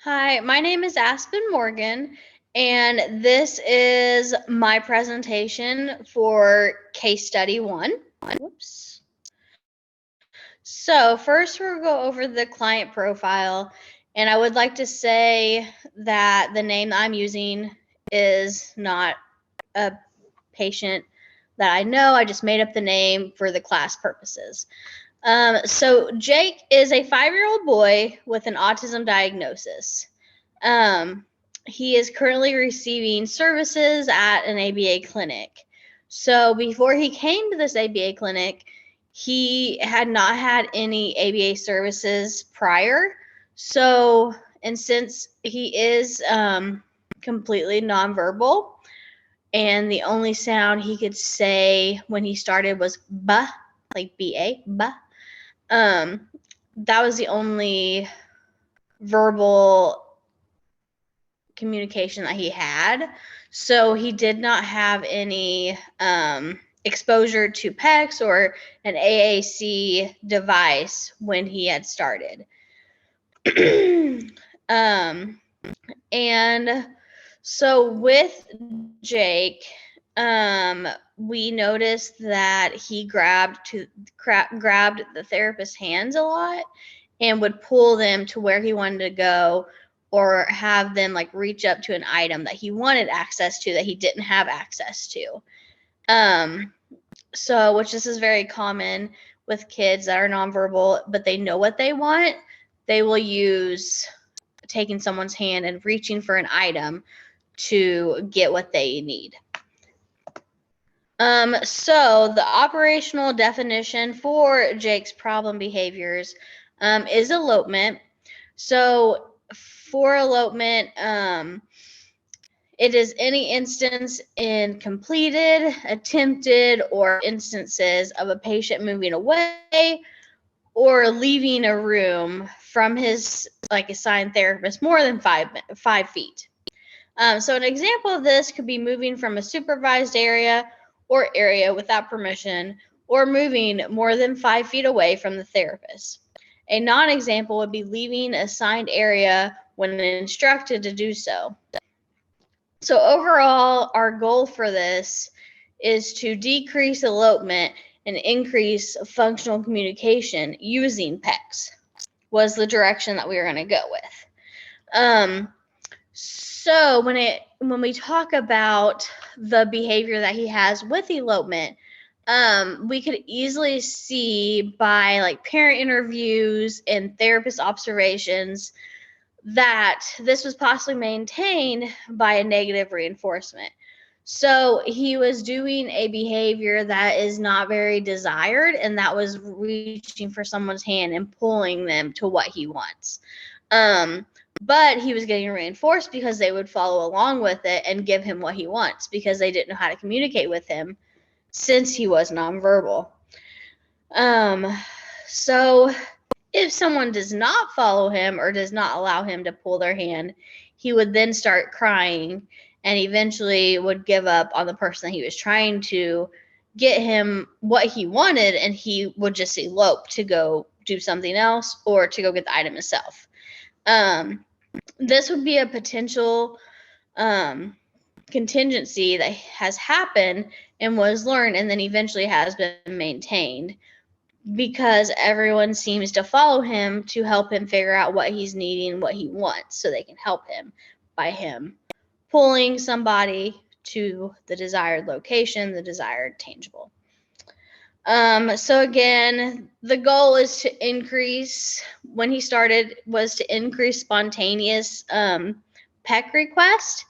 Hi, my name is Aspen Morgan, and this is my presentation for case study 1. Whoops. So first we'll go over the client profile, and I would like to say that the name I'm using is not a patient that I know. I just made up the name for the class purposes. So Jake is a 5-year-old boy with an autism diagnosis. He is currently receiving services at an ABA clinic. So before he came to this ABA clinic, he had not had any ABA services prior. So, and since he is completely nonverbal, and the only sound he could say when he started was "ba," like B-A, "ba." That was the only verbal communication that he had. So he did not have any exposure to PECs or an AAC device when he had started. And so with Jake, we noticed that he grabbed the therapist's hands a lot and would pull them to where he wanted to go, or have them like reach up to an item that he wanted access to that he didn't have access to. So, which this is very common with kids that are nonverbal, but they know what they want. They will use taking someone's hand and reaching for an item to get what they need. So the operational definition for Jake's problem behaviors is elopement. So for elopement, it is any instance in completed, attempted, or instances of a patient moving away or leaving a room from his assigned therapist more than 5 feet. So an example of this could be moving from a supervised area or area without permission, or moving more than 5 feet away from the therapist. A non-example would be leaving a assigned area when instructed to do so. So overall, our goal for this is to decrease elopement and increase functional communication using PECs, was the direction that we were going to go with. So when we talk about the behavior that he has with elopement, we could easily see by parent interviews and therapist observations that this was possibly maintained by a negative reinforcement. So he was doing a behavior that is not very desired, and that was reaching for someone's hand and pulling them to what he wants. But he was getting reinforced because they would follow along with it and give him what he wants, because they didn't know how to communicate with him since he was nonverbal. So if someone does not follow him or does not allow him to pull their hand, he would then start crying and eventually would give up on the person that he was trying to get him what he wanted, and he would just elope to go do something else or to go get the item himself. This would be a potential contingency that has happened and was learned and then eventually has been maintained, because everyone seems to follow him to help him figure out what he's needing, what he wants, so they can help him by him pulling somebody to the desired location, the desired tangible. So again, the goal is to increase, when he started, was to increase spontaneous PEC request,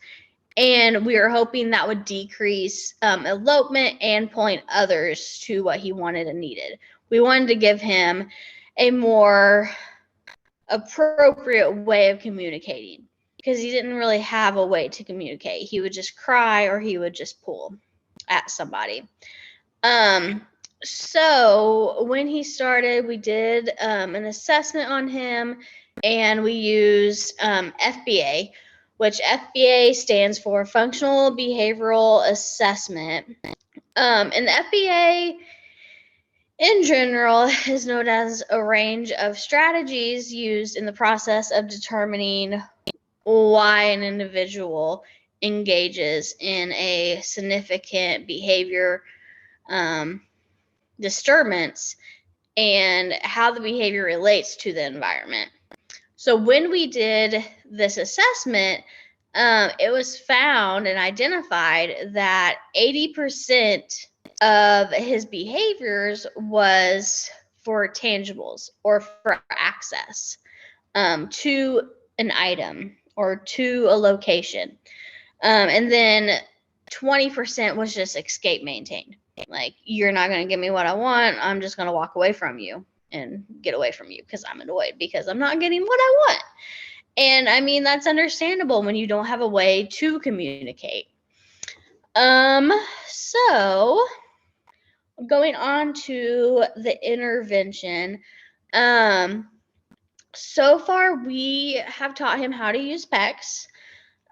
and we were hoping that would decrease elopement and point others to what he wanted and needed. We wanted to give him a more appropriate way of communicating, because he didn't really have a way to communicate. He would just cry or he would just pull at somebody. So when he started, we did an assessment on him, and we used FBA, which FBA stands for Functional Behavioral Assessment. And the FBA in general is known as a range of strategies used in the process of determining why an individual engages in a significant behavior disturbance and how the behavior relates to the environment. So when we did this assessment, it was found and identified that 80% of his behaviors was for tangibles or for access to an item or to a location. And then 20% was just escape maintained. Like, you're not going to give me what I want. I'm just going to walk away from you and get away from you because I'm annoyed because I'm not getting what I want. And I mean, that's understandable when you don't have a way to communicate. So going on to the intervention, so far we have taught him how to use PECS.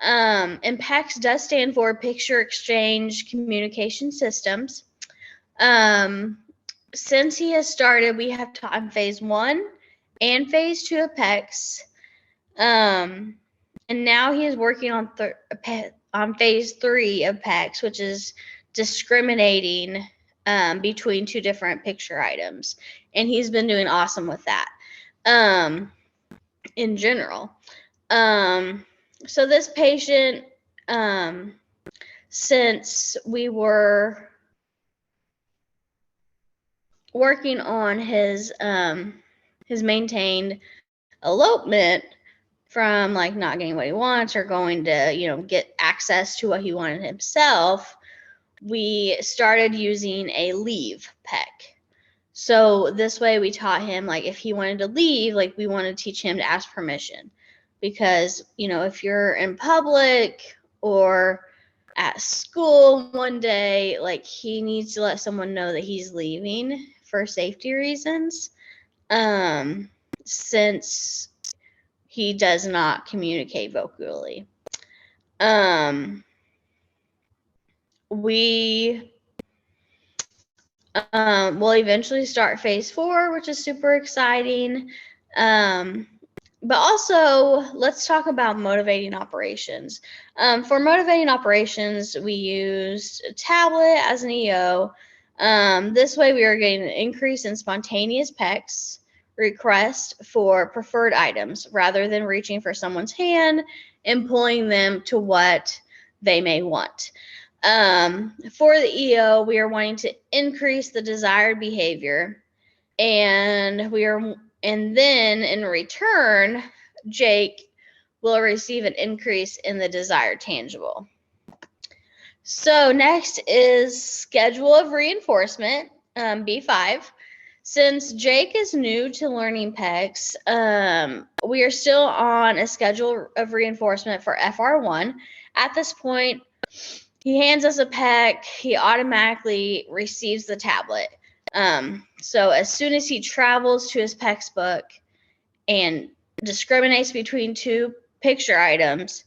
And PECS does stand for Picture Exchange Communication Systems. Since he has started, we have taught him phase 1 and phase 2 of PECS. And now he is working on phase 3 of PECS, which is discriminating between two different picture items. And he's been doing awesome with that in general. So this patient, since we were working on his maintained elopement from like not getting what he wants or going to, get access to what he wanted himself, we started using a leave PEC. So this way we taught him, like, if he wanted to leave, like, we want to teach him to ask permission. Because, if you're in public or at school one day, like, he needs to let someone know that he's leaving for safety reasons, since he does not communicate vocally. We will eventually start phase 4, which is super exciting. But also, let's talk about motivating operations. For motivating operations, we used a tablet as an EO. This way, we are getting an increase in spontaneous PECS request for preferred items rather than reaching for someone's hand and pulling them to what they may want. For the EO, we are wanting to increase the desired behavior, and then in return, Jake will receive an increase in the desired tangible. So next is schedule of reinforcement, B5. Since Jake is new to learning PECS, we are still on a schedule of reinforcement for FR1. At this point, he hands us a PEC, he automatically receives the tablet. So as soon as he travels to his PECS book and discriminates between two picture items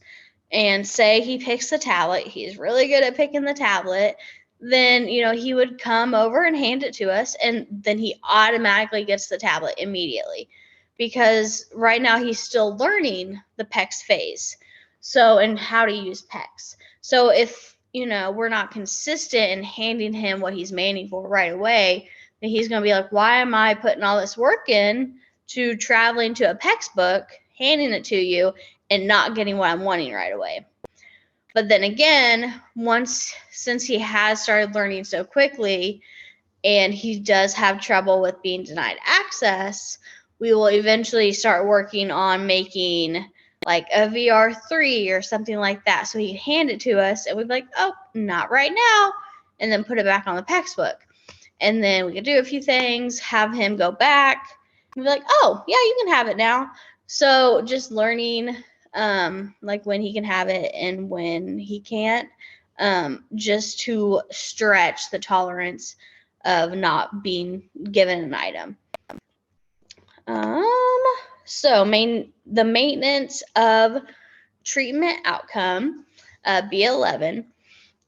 and say he picks the tablet, he's really good at picking the tablet, then, he would come over and hand it to us, and then he automatically gets the tablet immediately. Because right now he's still learning the PECS phase. So, and how to use PECS. So if we're not consistent in handing him what he's manning for right away, then he's going to be like, why am I putting all this work in to traveling to a PECS book, handing it to you, and not getting what I'm wanting right away? But then again, since he has started learning so quickly and he does have trouble with being denied access, we will eventually start working on making like a VR3 or something like that. So he'd hand it to us and we'd be like, oh, not right now. And then put it back on the PECS book. And then we could do a few things, have him go back, and be like, oh, yeah, you can have it now. So just learning like when he can have it and when he can't, just to stretch the tolerance of not being given an item. So the maintenance of treatment outcome, B11.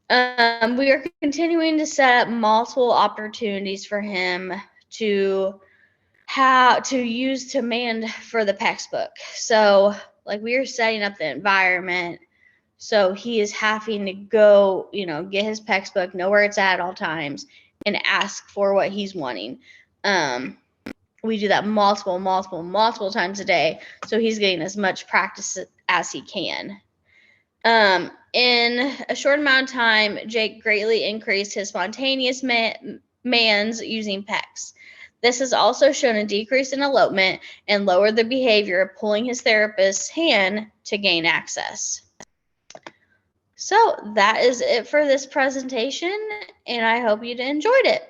We are continuing to set up multiple opportunities for him to how to use to man for the PEX book. So like we are setting up the environment. So he is having to go, get his PEX book, know where it's at all times, and ask for what he's wanting. We do that multiple times a day. So he's getting as much practice as he can. In a short amount of time, Jake greatly increased his spontaneous mans using PEX. This has also shown a decrease in elopement and lowered the behavior of pulling his therapist's hand to gain access. So that is it for this presentation, and I hope you enjoyed it.